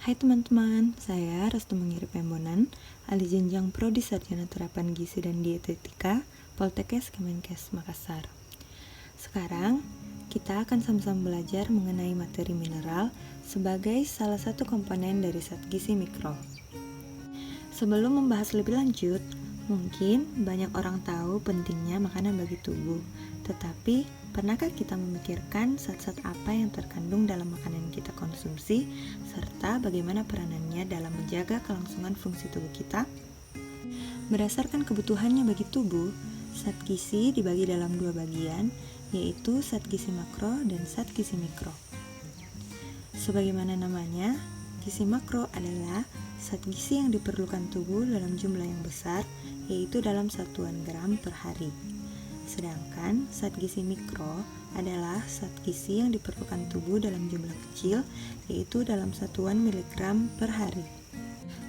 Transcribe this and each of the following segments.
Hai teman-teman, saya Restu Mengiri Pembonan, ahli jenjang Prodi Sarjana Terapan Gizi dan Dietetika, Poltekkes Kemenkes Makassar. Sekarang, kita akan sama-sama belajar mengenai materi mineral sebagai salah satu komponen dari zat gizi mikro. Sebelum membahas lebih lanjut, mungkin banyak orang tahu pentingnya makanan bagi tubuh, tetapi pernahkah kita memikirkan zat-zat apa yang terkandung dalam makanan yang kita konsumsi, serta bagaimana peranannya dalam menjaga kelangsungan fungsi tubuh kita? Berdasarkan kebutuhannya bagi tubuh, zat gizi dibagi dalam dua bagian, yaitu zat gizi makro dan zat gizi mikro. Sebagaimana namanya, gizi makro adalah zat gizi yang diperlukan tubuh dalam jumlah yang besar, yaitu dalam satuan gram per hari. Sedangkan zat gizi mikro adalah zat gizi yang diperlukan tubuh dalam jumlah kecil, yaitu dalam satuan miligram per hari.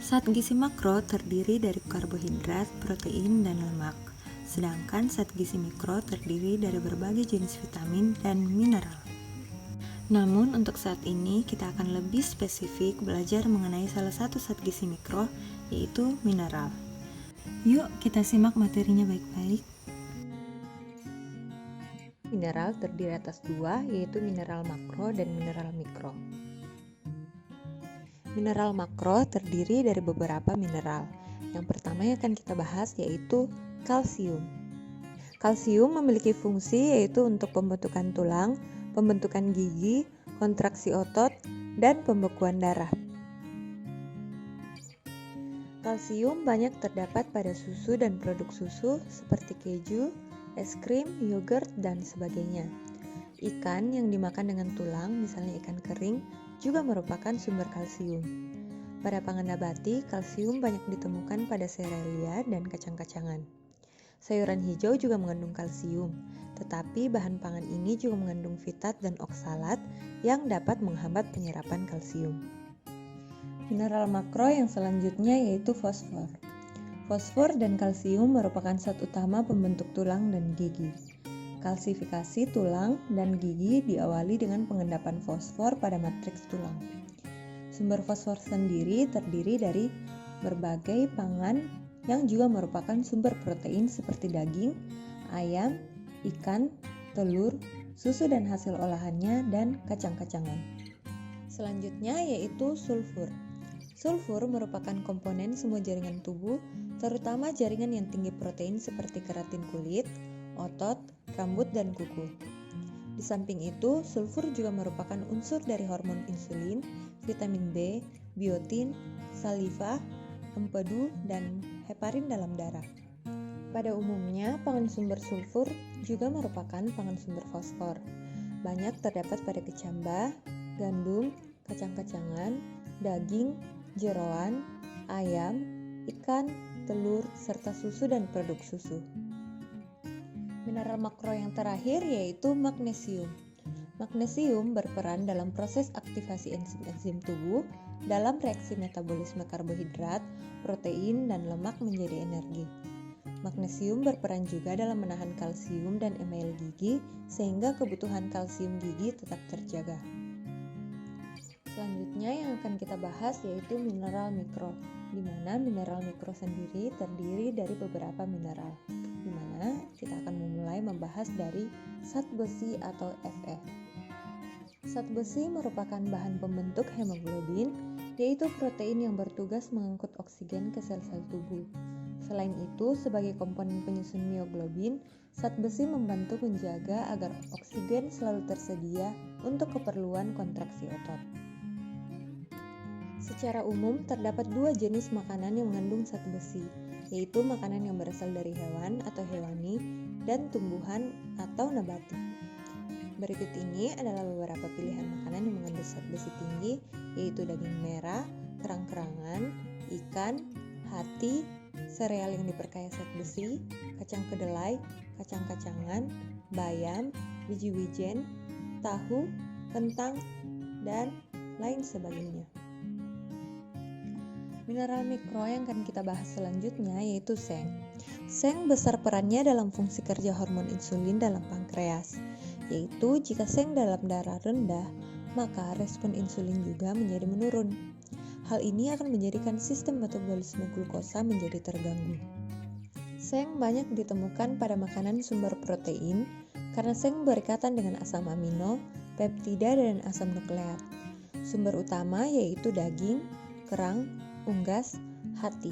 Zat gizi makro terdiri dari karbohidrat, protein, dan lemak. Sedangkan zat gizi mikro terdiri dari berbagai jenis vitamin dan mineral. Namun untuk saat ini kita akan lebih spesifik belajar mengenai salah satu zat gizi mikro, yaitu mineral. Yuk kita simak materinya baik-baik. Mineral terdiri atas dua, yaitu mineral makro dan mineral mikro. Mineral makro terdiri dari beberapa mineral. Yang pertama yang akan kita bahas yaitu kalsium. Kalsium memiliki fungsi yaitu untuk pembentukan tulang, pembentukan gigi, kontraksi otot, dan pembekuan darah. Kalsium banyak terdapat pada susu dan produk susu seperti keju, es krim, yogurt, dan sebagainya. Ikan yang dimakan dengan tulang, misalnya ikan kering, juga merupakan sumber kalsium. Pada pangan nabati, kalsium banyak ditemukan pada serealia dan kacang-kacangan. Sayuran hijau juga mengandung kalsium, tetapi bahan pangan ini juga mengandung fitat dan oksalat yang dapat menghambat penyerapan kalsium. Mineral makro yang selanjutnya yaitu fosfor. Fosfor dan kalsium merupakan zat utama pembentuk tulang dan gigi. Kalsifikasi tulang dan gigi diawali dengan pengendapan fosfor pada matriks tulang. Sumber fosfor sendiri terdiri dari berbagai pangan yang juga merupakan sumber protein seperti daging, ayam, ikan, telur, susu dan hasil olahannya, dan kacang-kacangan. Selanjutnya yaitu sulfur. Sulfur merupakan komponen semua jaringan tubuh, terutama jaringan yang tinggi protein seperti keratin kulit, otot, rambut, dan kuku. Di samping itu, sulfur juga merupakan unsur dari hormon insulin, vitamin B, biotin, saliva, empedu, dan heparin dalam darah. Pada umumnya, pangan sumber sulfur juga merupakan pangan sumber fosfor. Banyak terdapat pada kecamba, gandum, kacang-kacangan, daging, jeroan, ayam, ikan, telur, serta susu dan produk susu. Mineral makro yang terakhir yaitu magnesium. Magnesium berperan dalam proses aktivasi enzim-enzim tubuh dalam reaksi metabolisme karbohidrat, protein, dan lemak menjadi energi. Magnesium berperan juga dalam menahan kalsium dan email gigi sehingga kebutuhan kalsium gigi tetap terjaga. Selanjutnya yang akan kita bahas yaitu mineral mikro, di mana mineral mikro sendiri terdiri dari beberapa mineral, di mana kita akan memulai membahas dari zat besi atau Fe. Zat besi merupakan bahan pembentuk hemoglobin, yaitu protein yang bertugas mengangkut oksigen ke sel-sel tubuh. Selain itu, sebagai komponen penyusun mioglobin, zat besi membantu menjaga agar oksigen selalu tersedia untuk keperluan kontraksi otot. Secara umum, terdapat dua jenis makanan yang mengandung zat besi, yaitu makanan yang berasal dari hewan atau hewani dan tumbuhan atau nabati. Berikut ini adalah beberapa pilihan makanan yang mengandung zat besi tinggi, yaitu daging merah, kerang-kerangan, ikan, hati, sereal yang diperkaya zat besi, kacang kedelai, kacang-kacangan, bayam, biji wijen, tahu, kentang, dan lain sebagainya. Mineral mikro yang akan kita bahas selanjutnya yaitu seng. Seng besar perannya dalam fungsi kerja hormon insulin dalam pankreas, yaitu jika seng dalam darah rendah, maka respon insulin juga menjadi menurun. Hal ini akan menjadikan sistem metabolisme glukosa menjadi terganggu. Seng banyak ditemukan pada makanan sumber protein karena seng berikatan dengan asam amino, peptida, dan asam nukleat. Sumber utama yaitu daging, kerang, unggas, hati.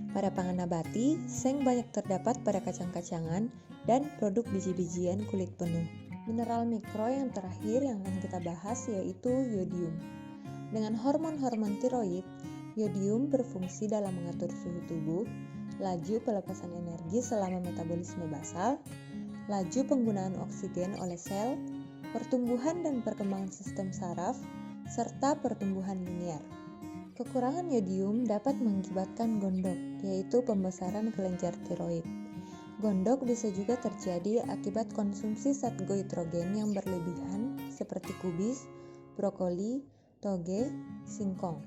Pada pangan nabati, seng banyak terdapat pada kacang-kacangan dan produk biji-bijian kulit penuh. Mineral mikro yang terakhir yang akan kita bahas yaitu yodium. Dengan hormon-hormon tiroid, yodium berfungsi dalam mengatur suhu tubuh, laju pelepasan energi selama metabolisme basal, laju penggunaan oksigen oleh sel, pertumbuhan dan perkembangan sistem saraf, serta pertumbuhan linear. Kekurangan yodium dapat mengakibatkan gondok, yaitu pembesaran kelenjar tiroid. Gondok bisa juga terjadi akibat konsumsi zat goitrogen yang berlebihan seperti kubis, brokoli, toge, singkong.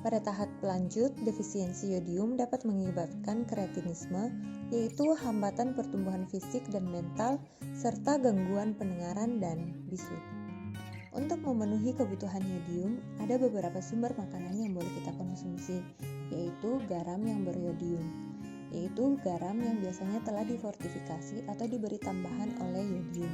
Pada tahap lanjut, defisiensi yodium dapat mengakibatkan kreatinisme, yaitu hambatan pertumbuhan fisik dan mental, serta gangguan pendengaran dan bisu. Untuk memenuhi kebutuhan yodium, ada beberapa sumber makanan yang boleh kita konsumsi, yaitu garam yang beryodium, yaitu garam yang biasanya telah difortifikasi atau diberi tambahan oleh yodium.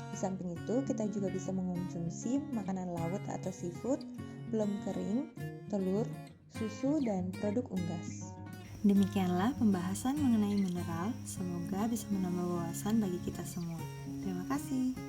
Di samping itu, kita juga bisa mengonsumsi makanan laut atau seafood, belum kering, telur, susu, dan produk unggas. Demikianlah pembahasan mengenai mineral, semoga bisa menambah wawasan bagi kita semua. Terima kasih.